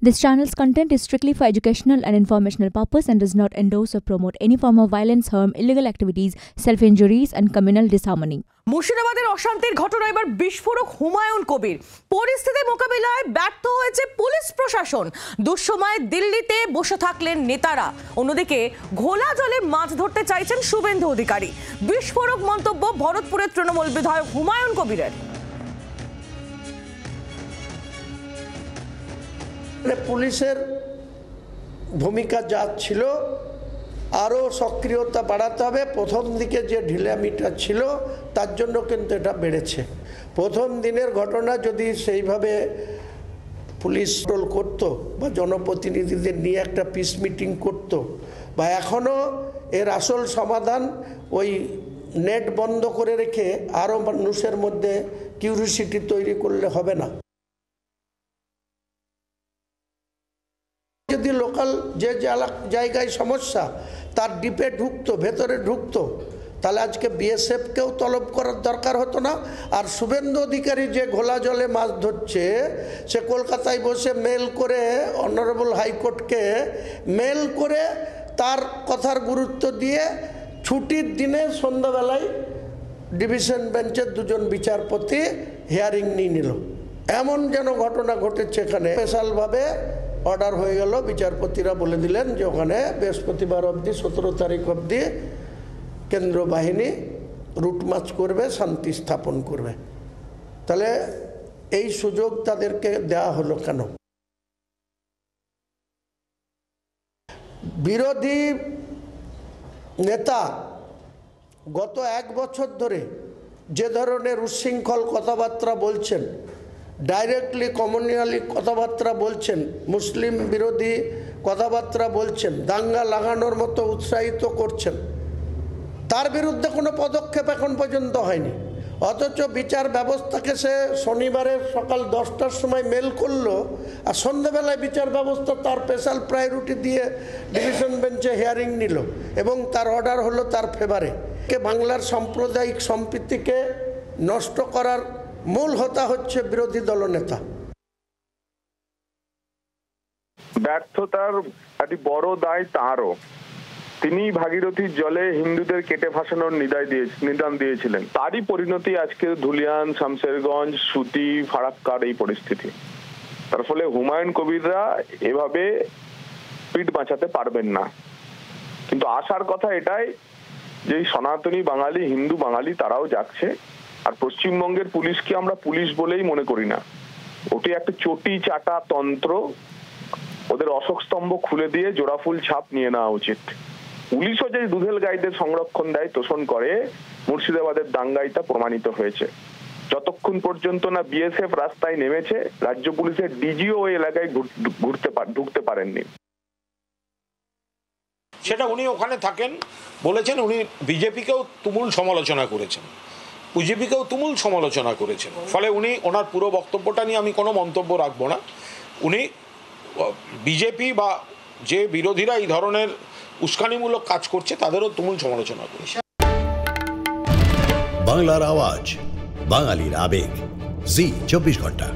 This channel's content is strictly for educational and informational purpose and does not endorse or promote any form of violence, harm, illegal activities, self-injuries and communal disharmony. মুর্শিদাবাদের অশান্তির ঘটনা এবার বিস্ফোরক হুমায়ুন কবির। পরিস্থিতি মোকাবিলায় ব্যর্থ হয়েছে পুলিশ প্রশাসন। দুঃসময়ে দিল্লিতে বসে থাকলেন নেতারা। অন্যদিকে ঘোলা জলে মাছ ধরতে চাইছেন শুভেন্দু অধিকারী। বিস্ফোরক মন্তব্য ভরতপুরের তৃণমূল বিধায়ক হুমায়ুন কবিরের। পুলিশের ভূমিকা যা ছিল আরও সক্রিয়তা বাড়াতে হবে। প্রথম দিকে যে ঢিলামিটা ছিল তার জন্য কিন্তু এটা বেড়েছে। প্রথম দিনের ঘটনা যদি সেইভাবে পুলিশ রোল করতো বা জনপ্রতিনিধিদের নিয়ে একটা পিস মিটিং করতো বা এখনও এর আসল সমাধান ওই নেট বন্ধ করে রেখে আরও মানুষের মধ্যে কিউরিসিটি তৈরি করলে হবে না। যদি লোকাল যে জায়গায় সমস্যা তার ডিপে ঢুকতো, ভেতরে ঢুকতো, তাহলে আজকে বিএসএফকেও তলব করার দরকার হতো না। আর শুভেন্দু অধিকারী যে ঘোলা জলে মাছ ধরছে সে কলকাতায় বসে মেল করে অনারেবল হাইকোর্টকে মেল করে তার কথার গুরুত্ব দিয়ে ছুটির দিনে সন্ধ্যাবেলায় ডিভিশন বেঞ্চের দুজন বিচারপতি হিয়ারিং নিয়ে নিল। এমন যেন ঘটনা ঘটেছে এখানে। স্পেশালভাবে অর্ডার হয়ে গেল, বিচারপতিরা বলে দিলেন যে ওখানে বৃহস্পতিবার অবধি 17 তারিখ অবধি কেন্দ্র বাহিনী রুট মার্চ করবে, শান্তি স্থাপন করবে। তাহলে এই সুযোগ তাদেরকে দেওয়া হলো কেন? বিরোধী নেতা গত 1 বছর ধরে যে ধরনের উচ্ছৃঙ্খল কথাবার্তা বলছেন, ডাইরেক্টলি কমিউনালি কথাবার্তা বলছেন, মুসলিম বিরোধী কথাবার্তা বলছেন, দাঙ্গা লাগানোর মতো উৎসাহিত করছেন, তার বিরুদ্ধে কোনো পদক্ষেপ এখন পর্যন্ত হয়নি। অথচ বিচার ব্যবস্থাকে সে শনিবারের সকাল 10টার সময় মেল করলো আর সন্ধ্যাবেলায় বিচার ব্যবস্থা তার স্পেশাল প্রায়োরিটি দিয়ে ডিভিশন বেঞ্চে হিয়ারিং নিল এবং তার অর্ডার হলো তার ফেভারে। বাংলার সাম্প্রদায়িক সম্প্রীতিকে নষ্ট করার মূল হোতা হচ্ছে বিরোধী দলনেতা। ব্যর্থতার একটি বড় দায় তাঁরও। তিনি ভাগীরথীর জলে হিন্দুদের কেটে ভাসানোর নিদান দিয়েছিলেন। তারই পরিণতি আজকে ধুলিয়ান, শামশেরগঞ্জ, সুতি, ফারাক্কার এই পরিস্থিতি। তার ফলে হুমায়ুন কবিররা এভাবে পিঠ বাঁচাতে পারবেন না। কিন্তু আশার কথা এটাই যে সনাতনী বাঙালি, হিন্দু বাঙালি তারাও যাচ্ছে। আর পশ্চিমবঙ্গের পুলিশকে আমরা পুলিশ বলেই মনে করি না, ওটি একটা চটি চাটা তন্ত্র। ওদের অশোক স্তম্ভ খুলে দিয়ে জোড়াফুল ছাপ নিয়ে নেওয়া উচিত। পুলিশও যে দুধেল গাইদের সংরক্ষণ দেয়, তোষণ করে, মুর্শিদাবাদের দাঙ্গায় তা প্রমাণিত হয়েছে। যতক্ষণ পর্যন্ত না বিএসএফ রাস্তায় নেমেছে, রাজ্য পুলিশের ডিজিও ওই এলাকায় ঢুকতে পারেননি। সেটা উনি ওখানে থাকেন বলেছেন। উনি বিজেপিকেও তুমুল সমালোচনা করেছেন, বিজেপিকেও তুমুল সমালোচনা করেছেন। ফলে উনি ওনার পুরো বক্তব্যটা নিয়ে আমি কোনো মন্তব্য রাখবো না। উনি বিজেপি বা যে বিরোধীরা এই ধরনের উস্কানিমূলক কাজ করছে তাদেরও তুমুল সমালোচনা করেছে। বাংলার আওয়াজ, বাঙালির আবেগ, জি 24 ঘন্টা।